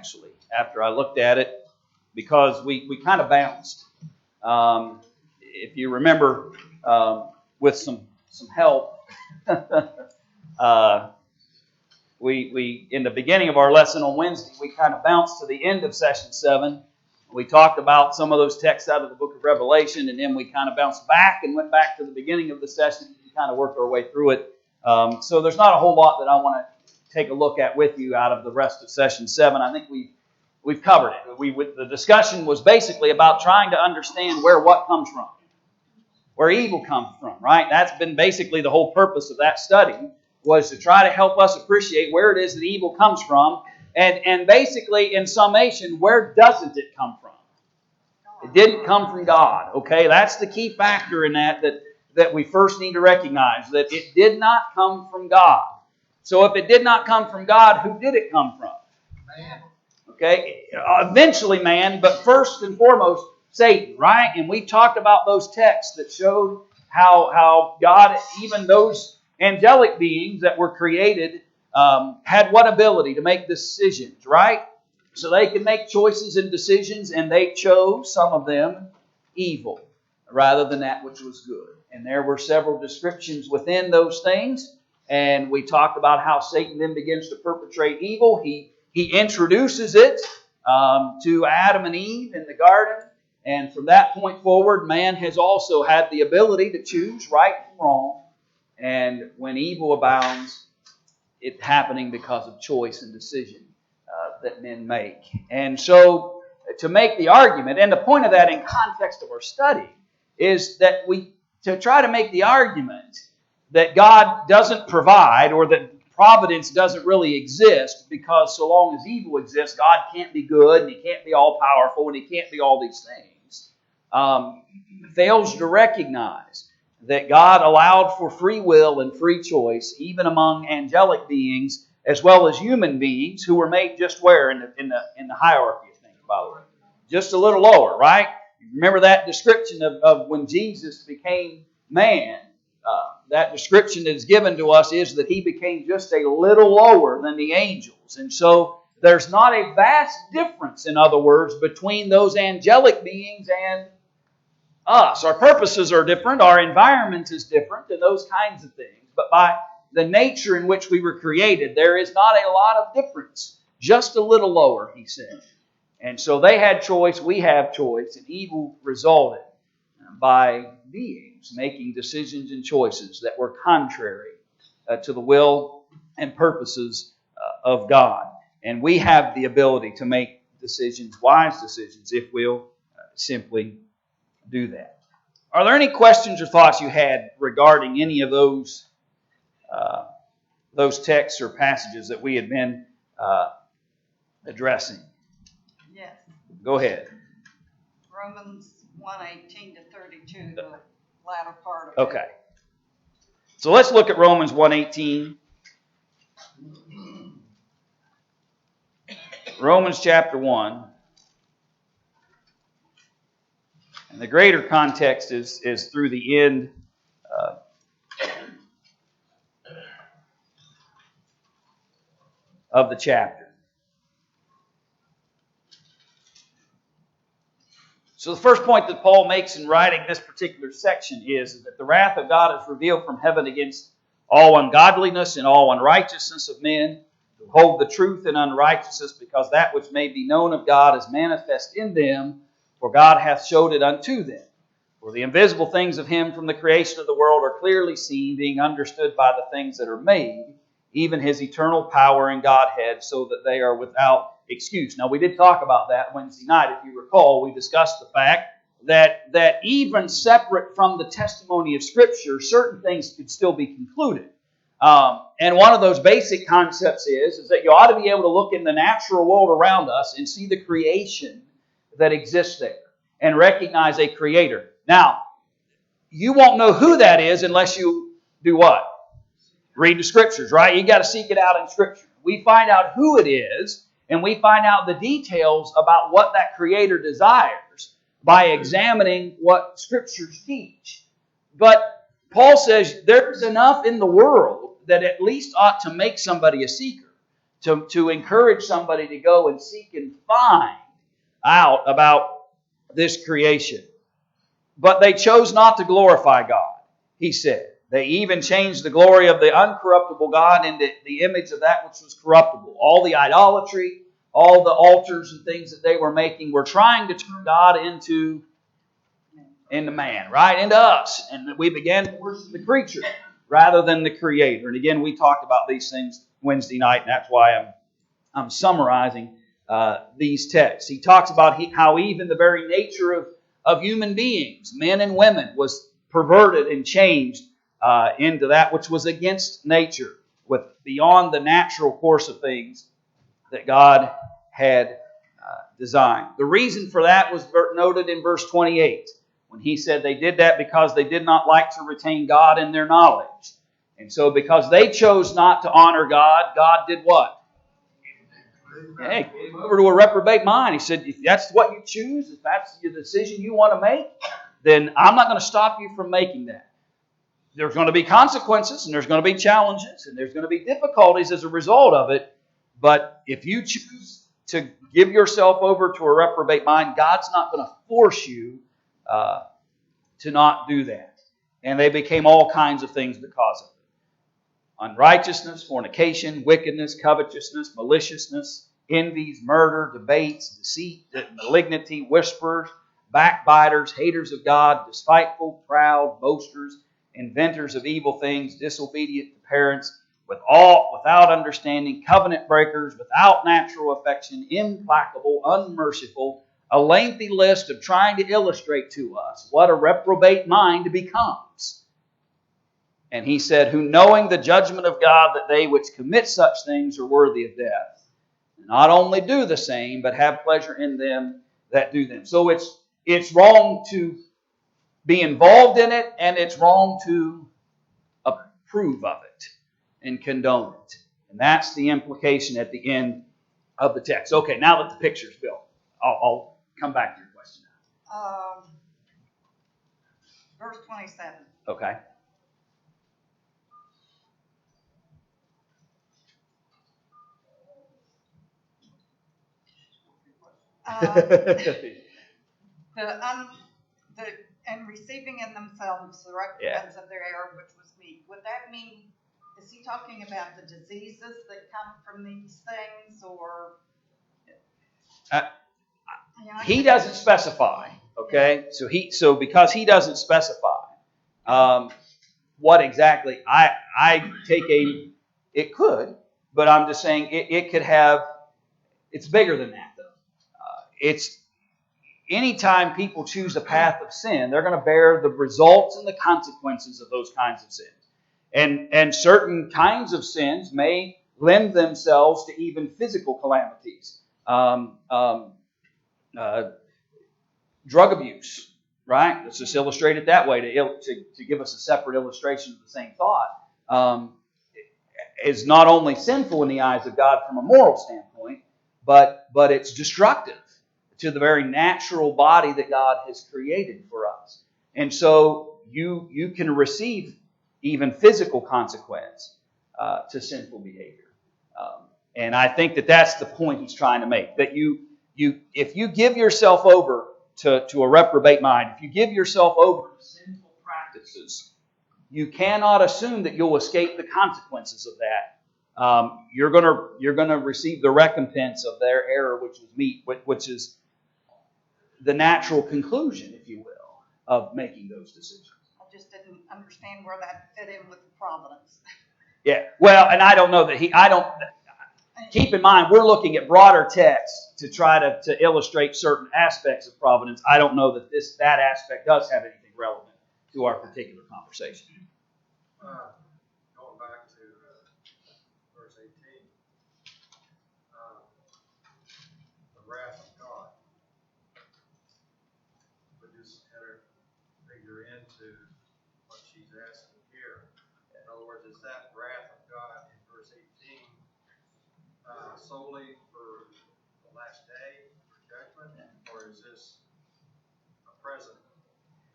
actually, after I looked at it, because we kind of bounced. If you remember, with some help, we in the beginning of our lesson on Wednesday, we kind of bounced to the end of session 7. We talked about some of those texts out of the book of Revelation, and then we kind of bounced back and went back to the beginning of the session and kind of worked our way through it. So there's not a whole lot that I want to take a look at with you out of the rest of session 7. I think we've covered it. The discussion was basically about trying to understand where what comes from, where evil comes from, right? That's been basically the whole purpose of that study, was to try to help us appreciate where it is that evil comes from, and basically, in summation, where doesn't it come from? It didn't come from God, okay? That's the key factor in that we first need to recognize, that it did not come from God. So if it did not come from God, who did it come from? Man. Okay? Eventually man, but first and foremost, Satan, right? And we talked about those texts that showed how God, even those angelic beings that were created, had what ability to make decisions, right? So they could make choices and decisions, and they chose, some of them, evil rather than that which was good. And there were several descriptions within those things, and we talked about how Satan then begins to perpetrate evil. He introduces it to Adam and Eve in the garden, and from that point forward, man has also had the ability to choose right from wrong. And when evil abounds, it's happening because of choice and decision that men make. And so, to make the argument, and the point of that in context of our study, is that to try to make the argument that God doesn't provide, or that providence doesn't really exist, because so long as evil exists, God can't be good, and He can't be all-powerful, and He can't be all these things, fails to recognize that God allowed for free will and free choice, even among angelic beings as well as human beings, who were made just where in the hierarchy of things, by the way, just a little lower, right? Remember that description of when Jesus became man. That description that is given to us is that He became just a little lower than the angels, and so there's not a vast difference, in other words, between those angelic beings and us. Our purposes are different, our environment is different, and those kinds of things. But by the nature in which we were created, there is not a lot of difference. Just a little lower, He said. And so they had choice, we have choice, and evil resulted by beings making decisions and choices that were contrary to the will and purposes of God. And we have the ability to make decisions, wise decisions, if we'll simply do that. Are there any questions or thoughts you had regarding any of those texts or passages that we had been addressing? Yes. Go ahead. Romans 1:18 to 32, the latter part of it. Okay. So let's look at Romans 1:18. Romans chapter 1. And the greater context is through the end of the chapter. So the first point that Paul makes in writing this particular section is that the wrath of God is revealed from heaven against all ungodliness and all unrighteousness of men who hold the truth in unrighteousness, because that which may be known of God is manifest in them, for God hath showed it unto them. For the invisible things of Him from the creation of the world are clearly seen, being understood by the things that are made, even His eternal power and Godhead, so that they are without excuse. Now, we did talk about that Wednesday night. If you recall, we discussed the fact that even separate from the testimony of Scripture, certain things could still be concluded. And one of those basic concepts is that you ought to be able to look in the natural world around us and see the creation that exists there and recognize a Creator. Now, you won't know who that is unless you do what? Read the Scriptures, right? You got to seek it out in Scripture. We find out who it is, and we find out the details about what that Creator desires by examining what Scriptures teach. But Paul says there's enough in the world that at least ought to make somebody a seeker, to encourage somebody to go and seek and find out about this creation. But they chose not to glorify God, he said. They even changed the glory of the uncorruptible God into the image of that which was corruptible. All the idolatry, all the altars and things that they were making were trying to turn God into man, right? Into us. And we began to worship the creature rather than the Creator. And again, we talked about these things Wednesday night, and that's why I'm summarizing these texts. He talks about how even the very nature of human beings, men and women, was perverted and changed into that which was against nature, with beyond the natural course of things that God had designed. The reason for that was noted in verse 28, when he said they did that because they did not like to retain God in their knowledge. And so because they chose not to honor God, God did what? Hey, came over to a reprobate mind. He said, if that's what you choose, if that's the decision you want to make, then I'm not going to stop you from making that. There's going to be consequences, and there's going to be challenges, and there's going to be difficulties as a result of it. But if you choose to give yourself over to a reprobate mind, God's not going to force you to not do that. And they became all kinds of things because of it. Unrighteousness, fornication, wickedness, covetousness, maliciousness, envies, murder, debates, deceit, malignity, whisperers, backbiters, haters of God, despiteful, proud, boasters, inventors of evil things, disobedient to parents, without understanding, covenant breakers, without natural affection, implacable, unmerciful. A lengthy list of trying to illustrate to us what a reprobate mind becomes. And he said, who knowing the judgment of God that they which commit such things are worthy of death, not only do the same, but have pleasure in them that do them. So it's wrong to be involved in it, and it's wrong to approve of it and condone it. And that's the implication at the end of the text. Okay, now that the picture's built, I'll come back to your question now. Verse 27. Okay. And receiving in themselves the recompense of their error, which was meat. Would that mean, is he talking about the diseases that come from these things, or? He doesn't specify. Okay, so because he doesn't specify what exactly, I take it could, but I'm just saying it could have. It's bigger than that, though. It's anytime people choose a path of sin, they're going to bear the results and the consequences of those kinds of sins. And certain kinds of sins may lend themselves to even physical calamities. Drug abuse, right? Let's just illustrate it that way to give us a separate illustration of the same thought. Is not only sinful in the eyes of God from a moral standpoint, but it's destructive to the very natural body that God has created for us. And so you can receive even physical consequence to sinful behavior. And I think that's the point he's trying to make. That if you give yourself over to a reprobate mind, if you give yourself over to sinful practices, you cannot assume that you'll escape the consequences of that. You're gonna receive the recompense of their error, which is meat, which is the natural conclusion, if you will, of making those decisions. I just didn't understand where that fit in with the providence. Yeah, well, and I don't know that keep in mind, we're looking at broader texts to try to illustrate certain aspects of providence. I don't know that that aspect does have anything relevant to our particular conversation. Going back to verse 18, the wrath of God. We just figure into what she's asking here. In other words, is that wrath of God in verse 18 solely for the last day, for judgment, or is this a present,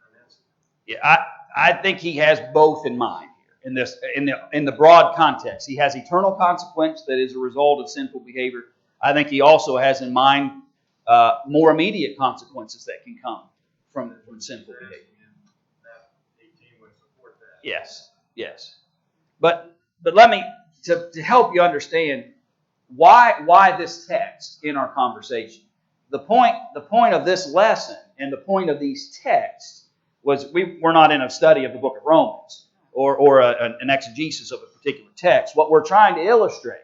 an instant? Yeah, I think he has both in mind here. in the broad context. He has eternal consequence that is a result of sinful behavior. I think he also has in mind more immediate consequences that can come from sinful behavior. That 18 would support that. Yes. But let me to help you understand why this text in our conversation. The point of this lesson and the point of these texts was we're not in a study of the book of Romans or an exegesis of a particular text. What we're trying to illustrate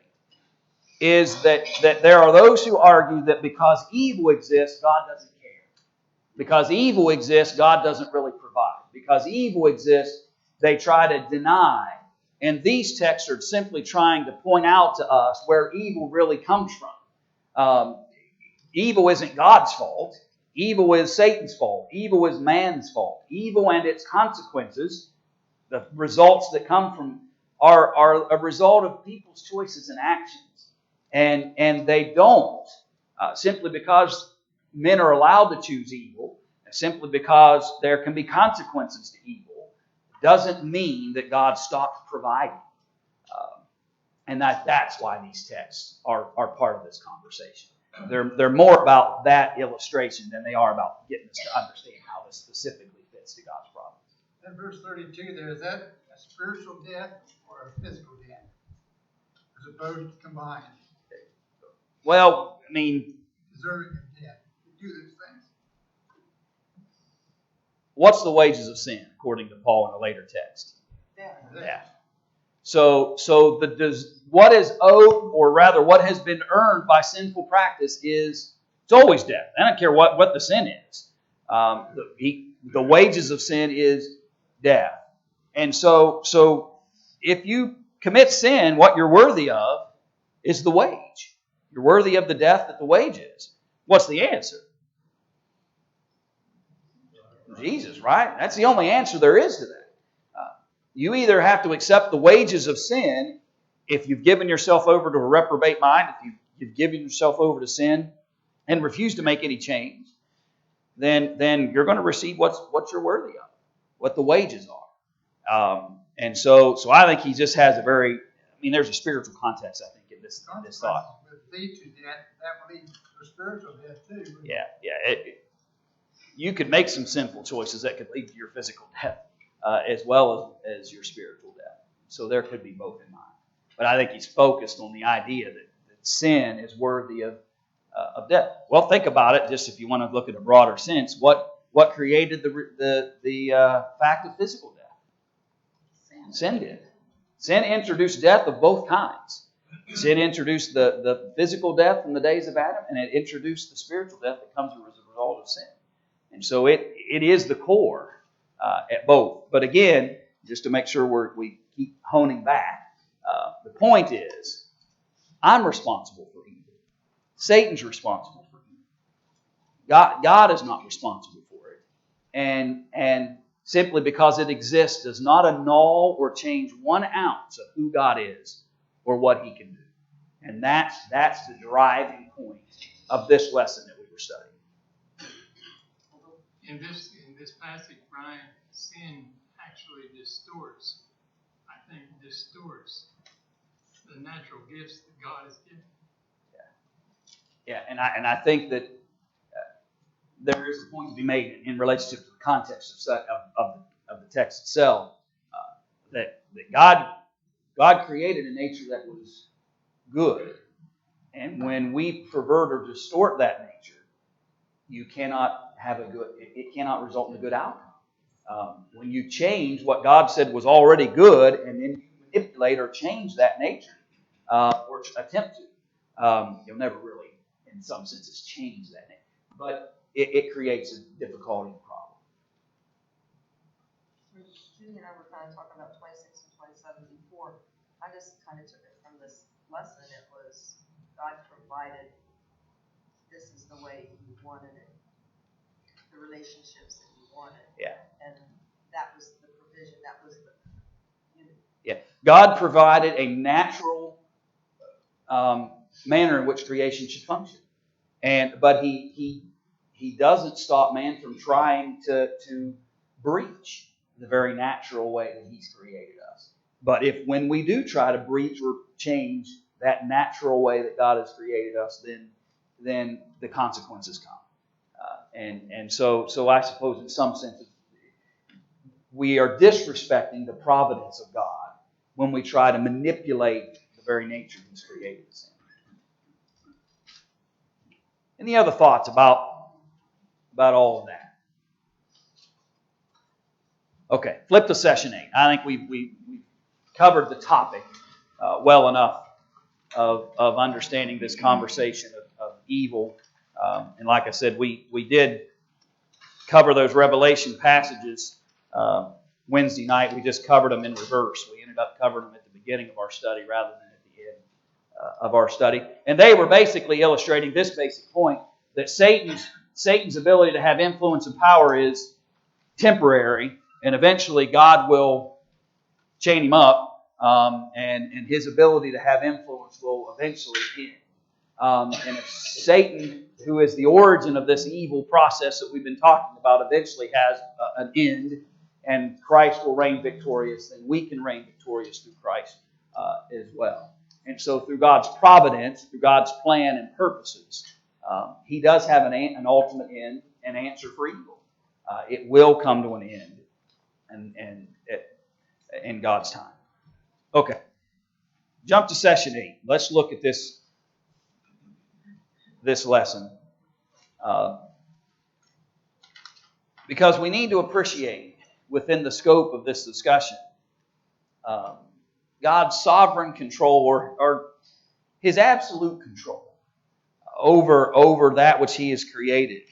is that there are those who argue that because evil exists, God doesn't care. Because evil exists, God doesn't really provide. Because evil exists, they try to deny. And these texts are simply trying to point out to us where evil really comes from. Evil isn't God's fault. Evil is Satan's fault. Evil is man's fault. Evil and its consequences, the results that come from, are a result of people's choices and actions. And they don't, simply because men are allowed to choose evil, simply because there can be consequences to evil, doesn't mean that God stopped providing. And that's why these texts are part of this conversation. They're more about that illustration than they are about getting us to understand how this specifically fits to God's providence. In verse 32 there, is that a spiritual death or a physical death? As opposed to combined? Well, I mean, Deserving of death. You do those things. what's the wages of sin, according to Paul in a later text? Death. So what is owed, or rather what has been earned by sinful practice it's always death. I don't care what the sin is. The wages of sin is death. And so if you commit sin, what you're worthy of is the wage. You're worthy of the death that the wage is. What's the answer? Jesus, right? That's the only answer there is to that. You either have to accept the wages of sin if you've given yourself over to a reprobate mind, if you've given yourself over to sin and refuse to make any change, then you're going to receive what you're worthy of, what the wages are. And so I think he just has there's a spiritual context, I think, in this thought. Would lead to death. That would lead to spiritual death too. Yeah. You could make some sinful choices that could lead to your physical death, as well as your spiritual death. So there could be both in mind. But I think he's focused on the idea that sin is worthy of death. Well, think about it, just if you want to look at a broader sense. What created the fact of physical death? Sin did. Sin introduced death of both kinds. Sin introduced the physical death in the days of Adam, and it introduced the spiritual death that comes as a result of sin. And so it is the core at both. But again, just to make sure we keep honing back, the point is, I'm responsible for evil. Satan's responsible for evil. God is not responsible for it. And simply because it exists does not annul or change 1 ounce of who God is or what He can do. And that's the driving point of this lesson that we were studying. In this passage, Brian, sin actually distorts the natural gifts that God has given. Yeah, and I think that there is a point to be made in relationship to the context of the text itself, that God created a nature that was good, and when we pervert or distort that nature, you cannot have it cannot result in a good outcome. When you change what God said was already good, and then you manipulate or change that nature, or attempt to, you'll never really, in some senses, change that nature. But it creates a difficulty and problem. Judy and I were kind of talking about 26 and 27 before. I just kind of took it from this lesson. It was God provided. This is the way He wanted it. The relationships that He wanted. Yeah. And that was the provision. That was the unity. Yeah. God provided a natural manner in which creation should function, but He doesn't stop man from trying to breach the very natural way that He's created us. But when we do try to breach or change that natural way that God has created us, then the consequences come. So I suppose in some sense we are disrespecting the providence of God when we try to manipulate the very nature He's created us in. Any other thoughts about all of that? Okay, flip to session 8. I think we covered the topic well enough of understanding this conversation of evil. And like I said, we did cover those Revelation passages Wednesday night. We just covered them in reverse. We ended up covering them at the beginning of our study rather than at the end of our study. And they were basically illustrating this basic point, that Satan's ability to have influence and power is temporary, and eventually God will chain him up, and his ability to have influence will eventually end. And if Satan, who is the origin of this evil process that we've been talking about, eventually has an end, and Christ will reign victorious, then we can reign victorious through Christ as well. And so through God's providence, through God's plan and purposes, He does have an ultimate end, an answer for evil. It will come to an end, and in God's time. Okay. Jump to session 8. Let's look at this lesson. Because we need to appreciate within the scope of this discussion God's sovereign control or His absolute control over that which He has created.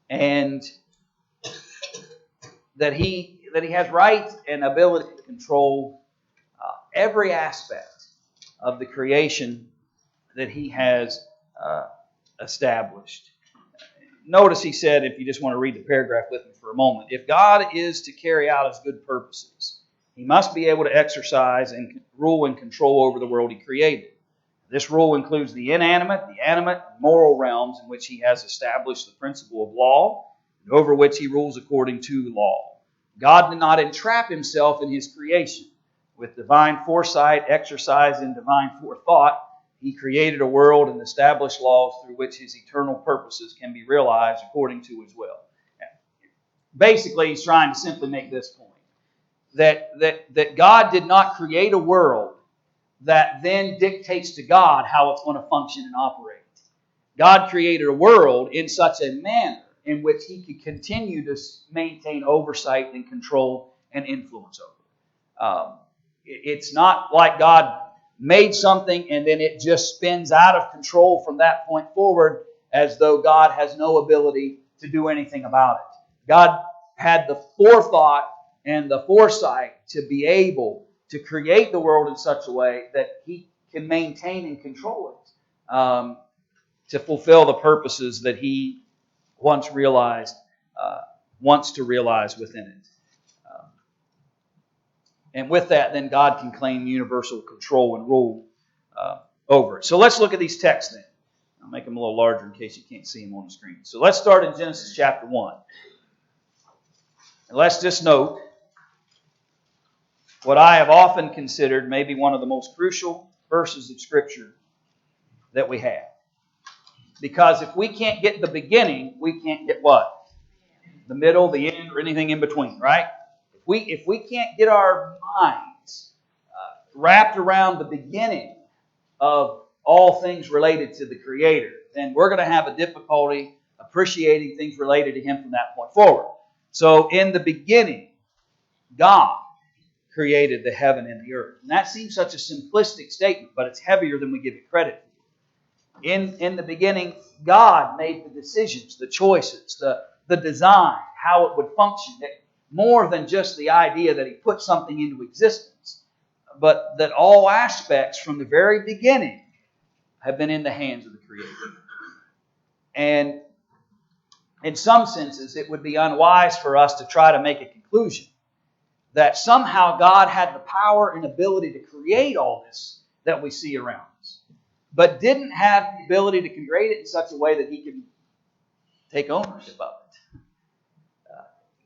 And that He has right and ability to control every aspect of the creation that He has established. Notice he said, if you just want to read the paragraph with me for a moment, if God is to carry out His good purposes, He must be able to exercise and rule and control over the world He created. This rule includes the inanimate, the animate, and moral realms in which He has established the principle of law, and over which He rules according to law. God did not entrap Himself in His creation. With divine foresight, exercise, and divine forethought, He created a world and established laws through which His eternal purposes can be realized according to His will. Basically, he's trying to simply make this point, that God did not create a world that then dictates to God how it's going to function and operate. God created a world in such a manner in which He could continue to maintain oversight and control and influence over. It's not like God made something and then it just spins out of control from that point forward as though God has no ability to do anything about it. God had the forethought and the foresight to be able to create the world in such a way that He can maintain and control it to fulfill the purposes that He wants to realize within it. And with that, then God can claim universal control and rule over it. So let's look at these texts then. I'll make them a little larger in case you can't see them on the screen. So let's start in Genesis chapter 1. And let's just note what I have often considered maybe one of the most crucial verses of Scripture that we have. Because if we can't get the beginning, we can't get what? The middle, the end, or anything in between, right? If we can't get our minds wrapped around the beginning of all things related to the Creator, then we're going to have a difficulty appreciating things related to Him from that point forward. So in the beginning, God created the heaven and the earth. And that seems such a simplistic statement, but it's heavier than we give it credit for. In the beginning, God made the decisions, the choices, the design, how it would function. More than just the idea that He put something into existence, but that all aspects from the very beginning have been in the hands of the Creator. And in some senses, it would be unwise for us to try to make a conclusion that somehow God had the power and ability to create all this that we see around us, but didn't have the ability to create it in such a way that He could take ownership of it.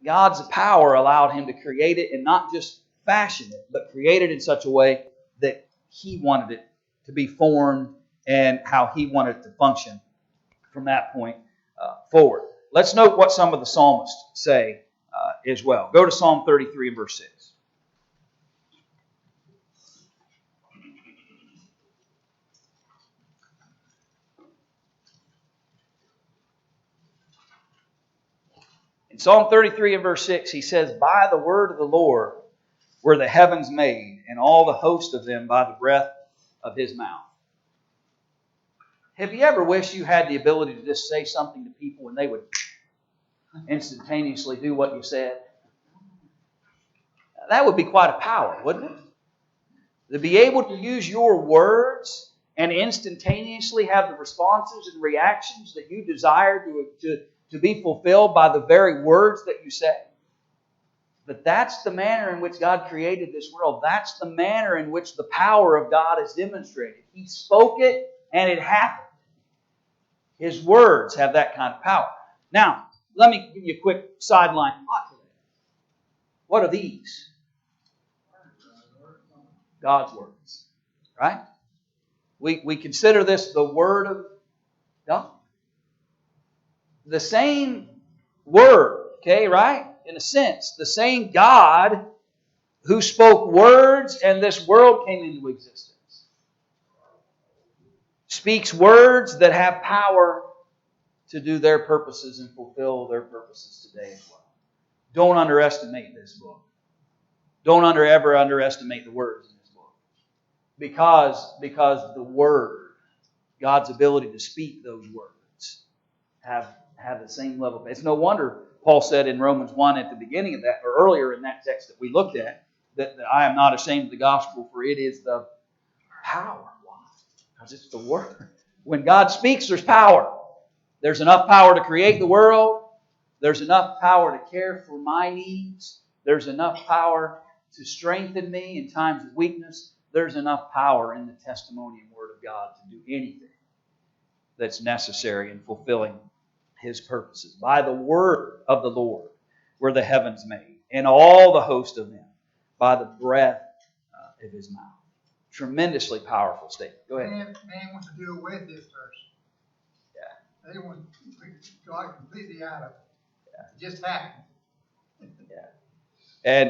God's power allowed Him to create it and not just fashioned it, but created in such a way that He wanted it to be formed and how He wanted it to function from that point forward. Let's note what some of the psalmists say as well. Go to Psalm 33 and verse 6. In Psalm 33 and verse 6, he says, "By the word of the Lord were the heavens made, and all the host of them by the breath of His mouth." Have you ever wished you had the ability to just say something to people and they would instantaneously do what you said? That would be quite a power, wouldn't it? To be able to use your words and instantaneously have the responses and reactions that you desire to be fulfilled by the very words that you say. But that's the manner in which God created this world. That's the manner in which the power of God is demonstrated. He spoke it and it happened. His words have that kind of power. Now, let me give you a quick sideline thought to that. What are these? God's words. Right? We consider this the Word of God. The same Word, okay, right? In a sense, the same God who spoke words and this world came into existence speaks words that have power to do their purposes and fulfill their purposes today as well. Don't underestimate this book. Don't ever underestimate the words in this book. Because the Word, God's ability to speak those words, have the same level. It's no wonder Paul said in Romans 1 at the beginning of that, or earlier in that text that we looked at, that I am not ashamed of the gospel, for it is the power. Why? Because it's the Word. When God speaks, there's power. There's enough power to create the world. There's enough power to care for my needs. There's enough power to strengthen me in times of weakness. There's enough power in the testimony and Word of God to do anything that's necessary in fulfilling His purposes. By the word of the Lord were the heavens made, and all the host of them by the breath of His mouth. Tremendously powerful statement. Go ahead. Man wants to do away with this verse. Yeah. They want God completely out of it. Yeah. It just happened. Yeah.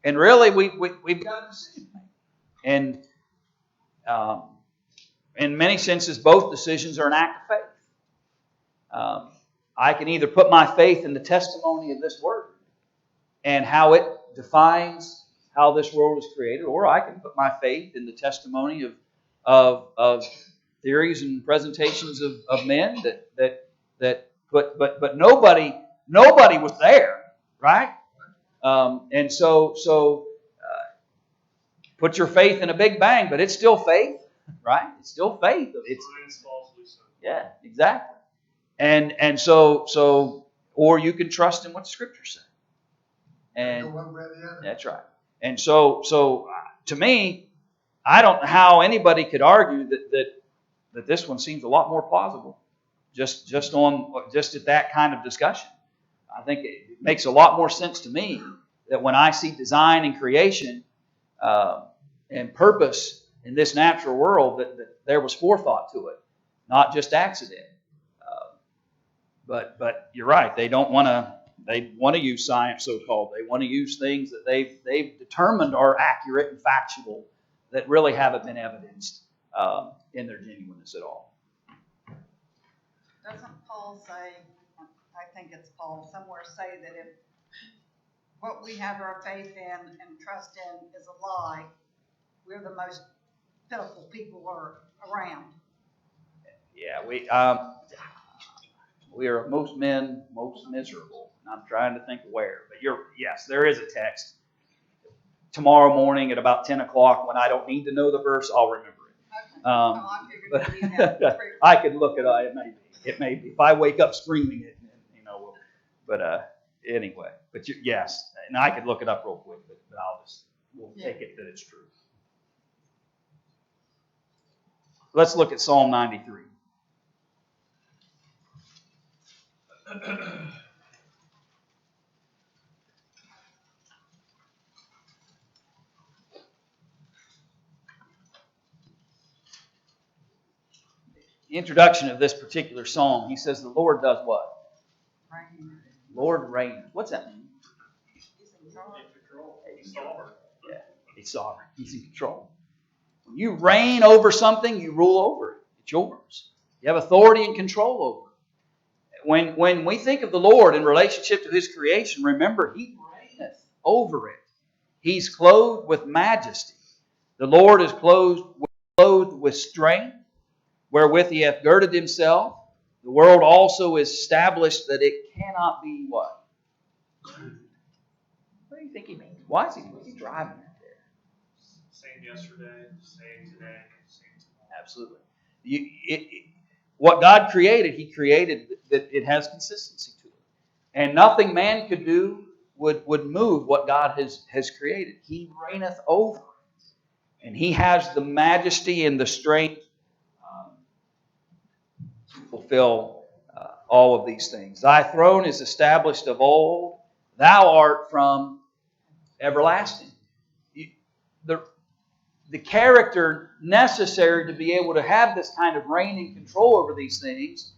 And really, we've got a decision to make. And in many senses, both decisions are an act of faith. I can either put my faith in the testimony of this Word and how it defines how this world is created, or I can put my faith in the testimony of theories and presentations of men but nobody was there, right? And so put your faith in a Big Bang, but it's still faith, right? It's still faith. Yeah, exactly. And so or you can trust in what the Scriptures say. And one way or the other. that's right. And so to me, I don't know how anybody could argue that this one seems a lot more plausible. Just at that kind of discussion. I think it makes a lot more sense to me that when I see design and creation and purpose in this natural world, that there was forethought to it, not just accident. But you're right. They want to use science, so-called. They want to use things that they've determined are accurate and factual that really haven't been evidenced in their genuineness at all. Doesn't Paul say, I think it's Paul, somewhere say that if what we have our faith in and trust in is a lie, we're the most pitiful people around. Yeah, we are most men most miserable. And I'm trying to think where, but yes, there is a text. Tomorrow morning at about 10 o'clock, when I don't need to know the verse, I'll remember it. But I could look it up. It may be. If I wake up screaming it, But anyway, yes, and I could look it up real quick, but we'll take it that it's true. Let's look at Psalm 93. The introduction of this particular song, he says the Lord does what? Rain. Lord reigns. What's that mean? He's in charge. He's sovereign. Yeah, He's sovereign. He's in control. When you reign over something, you rule over it. It's yours. You have authority and control over it. When we think of the Lord in relationship to His creation, remember, He reigneth over it. He's clothed with majesty. The Lord is clothed with strength, wherewith He hath girded Himself. The world also is established that it cannot be what? What do you think He means? What's he driving at there? Same yesterday, same today, same tomorrow. Absolutely. What God created, He created that it has consistency to it. And nothing man could do would move what God has created. He reigneth over it. And He has the majesty and the strength to fulfill all of these things. Thy throne is established of old. Thou art from everlasting. The character necessary to be able to have this kind of reign and control over these things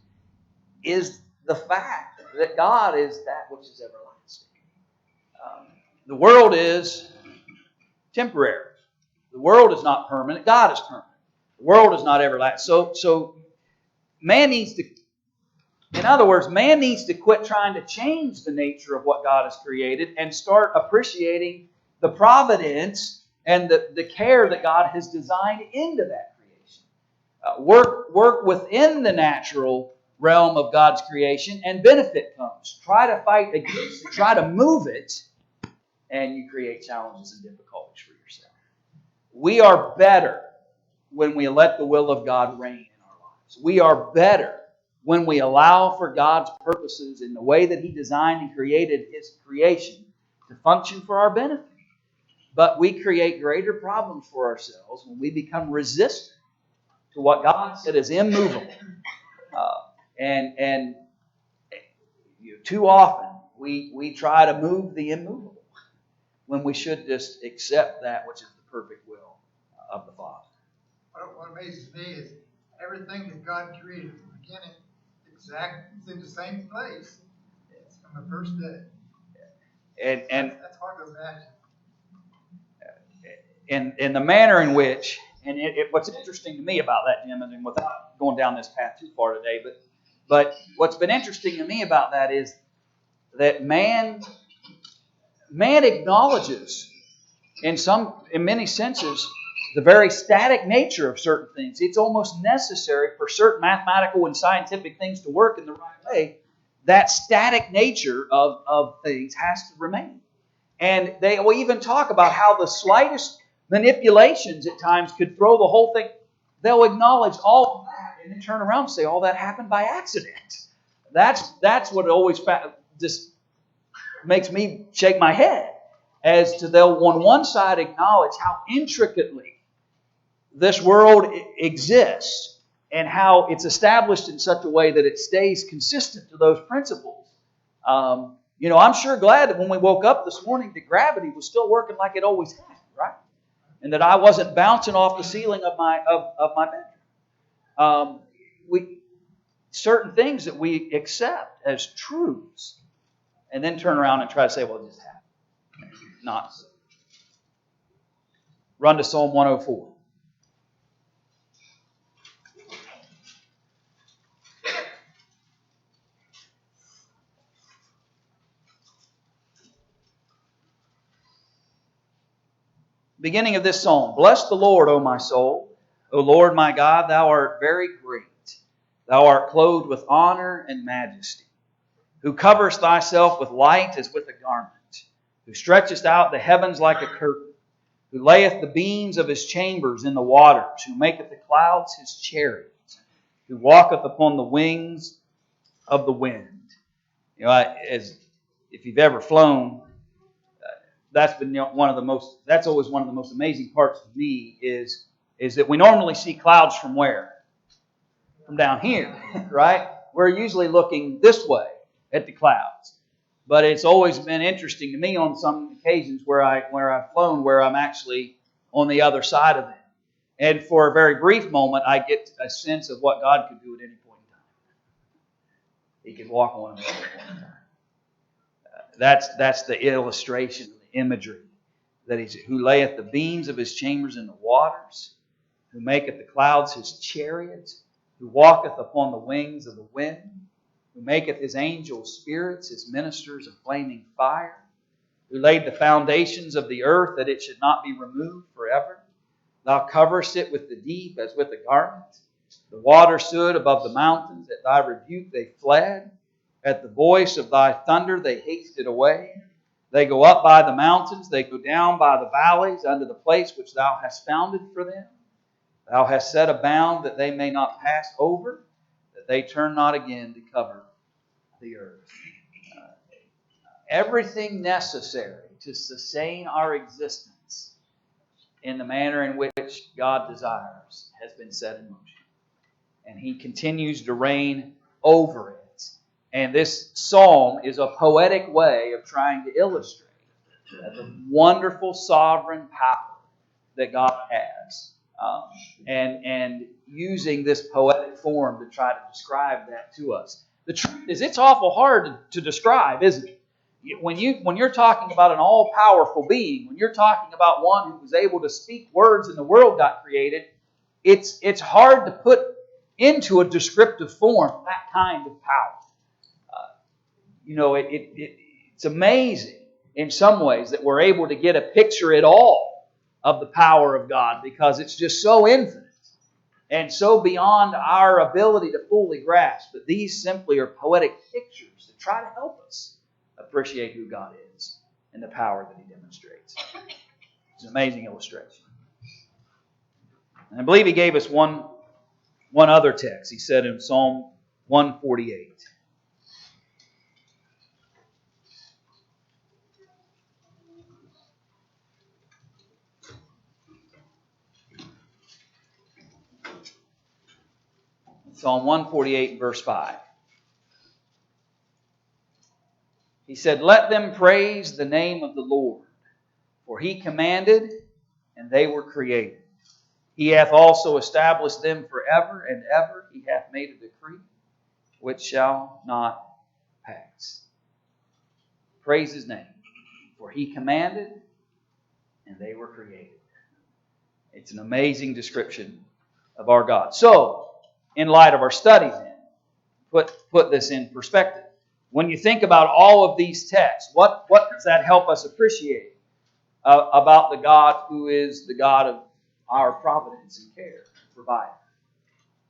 is the fact that God is that which is everlasting. The world is temporary. The world is not permanent. God is permanent. The world is not everlasting. So man needs to, in other words, man needs to quit trying to change the nature of what God has created and start appreciating the providence and the care that God has designed into that creation. Work within the natural realm of God's creation and benefit comes. Try to fight against it. Try to move it, and you create challenges and difficulties for yourself. We are better when we let the will of God reign in our lives. We are better when we allow for God's purposes in the way that He designed and created His creation to function for our benefit. But we create greater problems for ourselves when we become resistant to what God said is immovable. And too often we try to move the immovable when we should just accept that which is the perfect will of the Father. What amazes me is everything that God created from the beginning, it's in the same place. It's from the first day. And That's hard to imagine. in the manner in which, and what's interesting to me about that, Jim, and without going down this path too far today, but what's been interesting to me about that is that man acknowledges in many senses the very static nature of certain things. It's almost necessary for certain mathematical and scientific things to work in the right way. That static nature of things has to remain. And they will even talk about how the slightest manipulations at times could throw the whole thing. They'll acknowledge all of that and then turn around and say, "Oh, that happened by accident." That's what always just makes me shake my head, as to they'll on one side acknowledge how intricately this world exists and how it's established in such a way that it stays consistent to those principles. I'm sure glad that when we woke up this morning, that gravity was still working like it always had, right? And that I wasn't bouncing off the ceiling of my bedroom. Certain things that we accept as truths, and then turn around and try to say, "Well, it just happened." Not so. Run to Psalm 104. Beginning of this psalm. Bless the Lord, O my soul. O Lord my God, Thou art very great. Thou art clothed with honor and majesty, who coverest Thyself with light as with a garment, who stretchest out the heavens like a curtain, who layeth the beams of His chambers in the waters, who maketh the clouds His chariots, who walketh upon the wings of the wind. If you've ever flown, that's always one of the most amazing parts to me is that we normally see clouds from where? From down here, right? We're usually looking this way at the clouds. But it's always been interesting to me on some occasions where I've flown where I'm actually on the other side of them. And for a very brief moment, I get a sense of what God could do at any point in time. He could walk on them at any point in time. That's the illustration, the imagery. That He's who layeth the beams of His chambers in the waters, who maketh the clouds His chariots, who walketh upon the wings of the wind, who maketh His angels spirits, His ministers a flaming fire, who laid the foundations of the earth that it should not be removed forever. Thou coverest it with the deep as with a garment. The water stood above the mountains. At Thy rebuke they fled. At the voice of Thy thunder they hasted away. They go up by the mountains. They go down by the valleys unto the place which Thou hast founded for them. Thou hast set a bound that they may not pass over, that they turn not again to cover the earth. Everything necessary to sustain our existence in the manner in which God desires has been set in motion. And He continues to reign over it. And this psalm is a poetic way of trying to illustrate the wonderful sovereign power that God has. And using this poetic form to try to describe that to us. The truth is, it's awful hard to describe, isn't it? When you're talking about an all-powerful being, when you're talking about one who was able to speak words and the world got created, it's hard to put into a descriptive form that kind of power. It's amazing in some ways that we're able to get a picture at all of the power of God because it's just so infinite and so beyond our ability to fully grasp. But these simply are poetic pictures that try to help us appreciate who God is and the power that He demonstrates. It's an amazing illustration. And I believe He gave us one other text. He said in Psalm 148. Psalm 148, verse 5. He said, "Let them praise the name of the Lord, for He commanded, and they were created. He hath also established them forever and ever. He hath made a decree which shall not pass." Praise His name, for He commanded, and they were created. It's an amazing description of our God. So, in light of our study then, put this in perspective. When you think about all of these texts, what does that help us appreciate about the God who is the God of our providence and care and provider?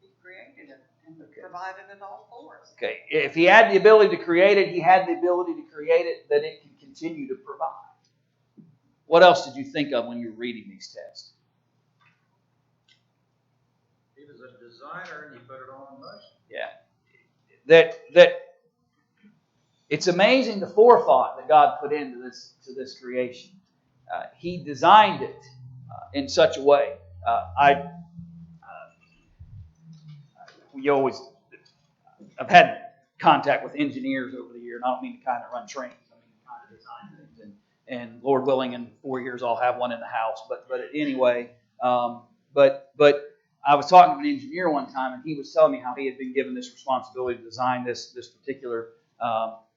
He created it and provided it all for us. Okay, if He had the ability to create it, He had the ability to create it that it can continue to provide. What else did you think of when you were reading these texts? He was a designer and He put it all in motion. Yeah. That it's amazing the forethought that God put into this creation. He designed it in such a way. I've had contact with engineers over the year, and I don't mean to kind of run trains. I mean to kind of design things. And Lord willing, in 4 years I'll have one in the house. But anyway, but I was talking to an engineer one time, and he was telling me how he had been given this responsibility to design this particular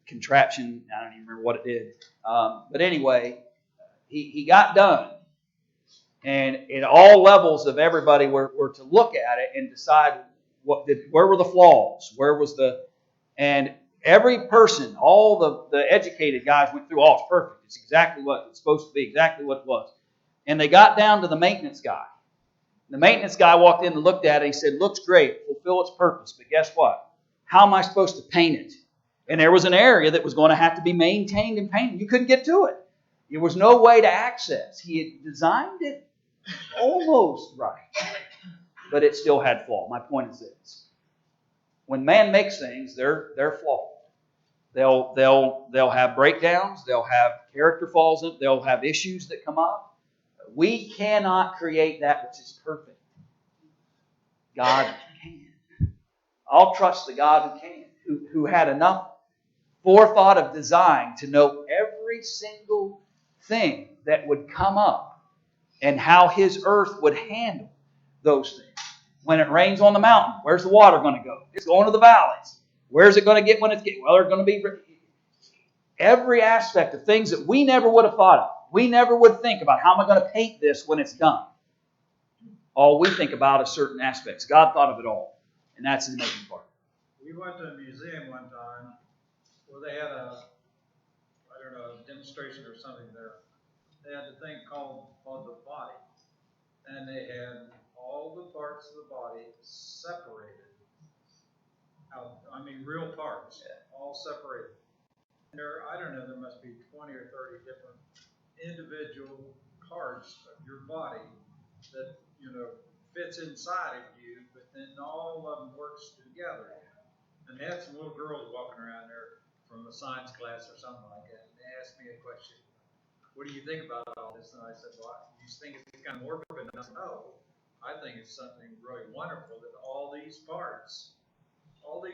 contraption. I don't even remember what it did. But anyway, he got done. And in all levels of everybody were to look at it and decide where were the flaws, and every person, all the educated guys went through, it's perfect. It's exactly what it's supposed to be, exactly what it was. And they got down to the maintenance guy. The maintenance guy walked in and looked at it. He said, "Looks great, fulfill its purpose, but guess what? How am I supposed to paint it?" And there was an area that was going to have to be maintained and painted. You couldn't get to it. There was no way to access. He had designed it almost right, but it still had flaw. My point is this: when man makes things, they're flawed. They'll have breakdowns. They'll have character flaws. They'll have issues that come up. We cannot create that which is perfect. God can. I'll trust the God who can, who had enough forethought of design to know every single thing that would come up and how His earth would handle those things. When it rains on the mountain, where's the water going to go? It's going to the valleys. Where's it going to get when it's getting? Well, there's going to be every aspect of things that we never would have thought of. We never would think about, how am I going to paint this when it's done? All we think about is certain aspects. God thought of it all. And that's the amazing part. We went to a museum one time where they had a demonstration or something there. They had the thing called the body. And they had all the parts of the body separated. Real parts, all separated. And there must be 20 or 30 different individual parts of your body that, fits inside of you, but then all of them works together. And they had some little girls walking around there from a science class or something like that. And they asked me a question. What do you think about all this? And I said, well, you think it's kind of morbid? And I said, no, I think it's something really wonderful that all these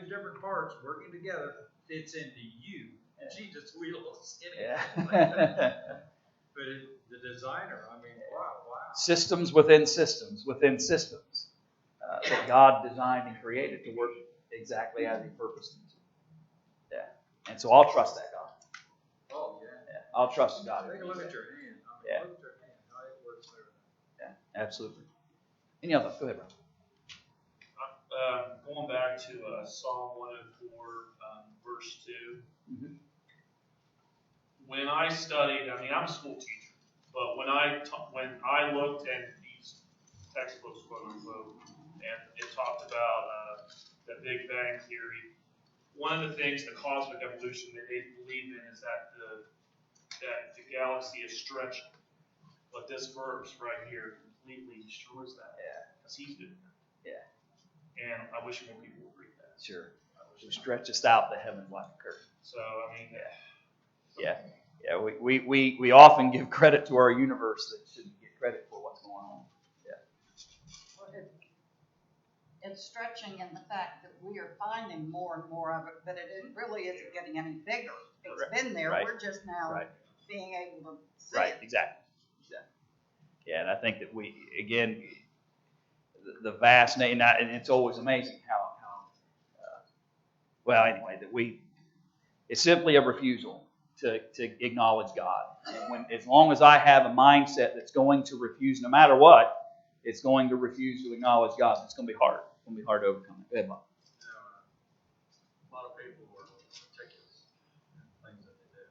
different parts working together fits into you. And she just wheels in it. But the designer, wow. Systems within systems within systems that God designed and created to work exactly as He purposed them to. Yeah. And so I'll trust that God. Oh, yeah. I'll trust God. Take a look at your hand. Yeah. Look at your hand. How it works there. Yeah, absolutely. Any other? Go ahead, Ron. Going back to Psalm 104, verse 2. Mm-hmm. When I studied, I'm a school teacher, but when I looked at these textbooks, quote unquote, and it talked about the Big Bang Theory, one of the things, the cosmic evolution that they believe in, is that the galaxy is stretching. But this verse right here completely destroys that. Yeah. Because He's doing that. Yeah. And I wish more people would read that. Sure. He stretchest out the heavens like a curtain. So, Yeah, we often give credit to our universe that shouldn't get credit for what's going on. Yeah. Well, it's stretching in the fact that we are finding more and more of it, but it really isn't getting any bigger. It's been there. Right. We're just now Right. being able to see Right, it. exactly. Yeah, and I think that the vast name, and it's always amazing how it's simply a refusal to acknowledge God. And as long as I have a mindset that's going to refuse, no matter what, it's going to refuse to acknowledge God. It's going to be hard. It's going to be hard to overcome it. Go ahead, Bob. A lot of people are meticulous in things that they do.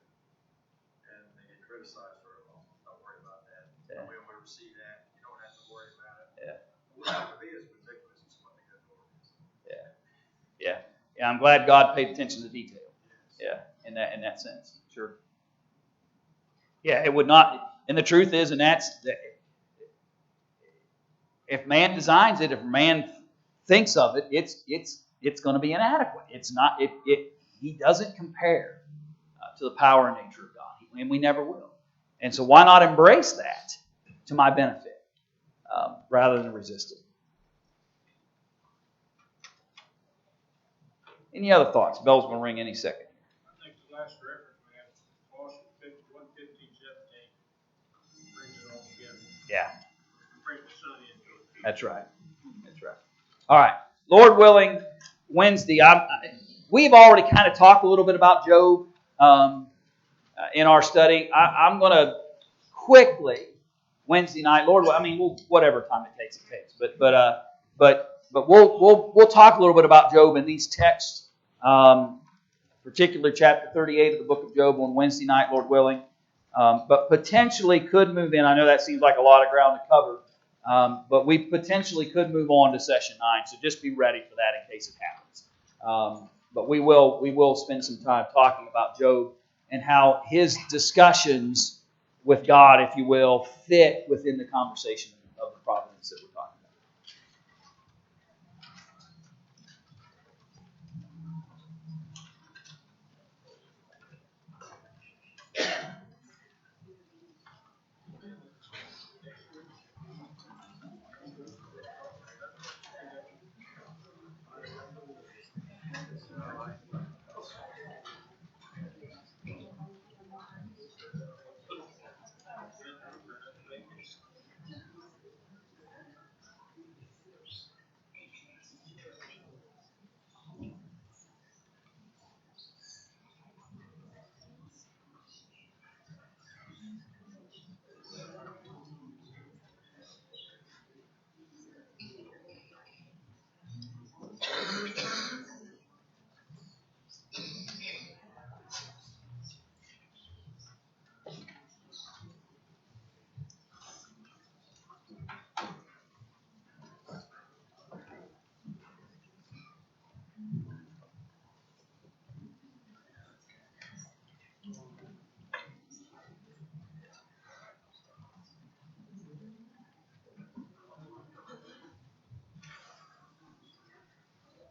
And they get criticized for it. Well, don't worry about that. Yeah. We don't ever see that. You don't have to worry about it. Yeah. We're not to be as meticulous as what the good Lord is. Yeah. I'm glad God paid attention to detail. Yeah, in that sense, sure. Yeah, it would not. And the truth is, and that's if man designs it, if man thinks of it, it's going to be inadequate. It's not. He doesn't compare to the power and nature of God, and we never will. And so, why not embrace that to my benefit rather than resist it? Any other thoughts? Bell's going to ring any second. I think the last reference we have, Colossians 1:15-17, brings it all together. Yeah. Brings the Son into it. That's right. All right. Lord willing, Wednesday, we've already kind of talked a little bit about Job in our study. I'm going to quickly, Wednesday night, Lord, whatever time it takes, But we'll talk a little bit about Job in these texts, particularly chapter 38 of the book of Job on Wednesday night, Lord willing. But potentially could move in. I know that seems like a lot of ground to cover, but we potentially could move on to session 9. So just be ready for that in case it happens. But we will spend some time talking about Job and how his discussions with God, if you will, fit within the conversation of the prophet.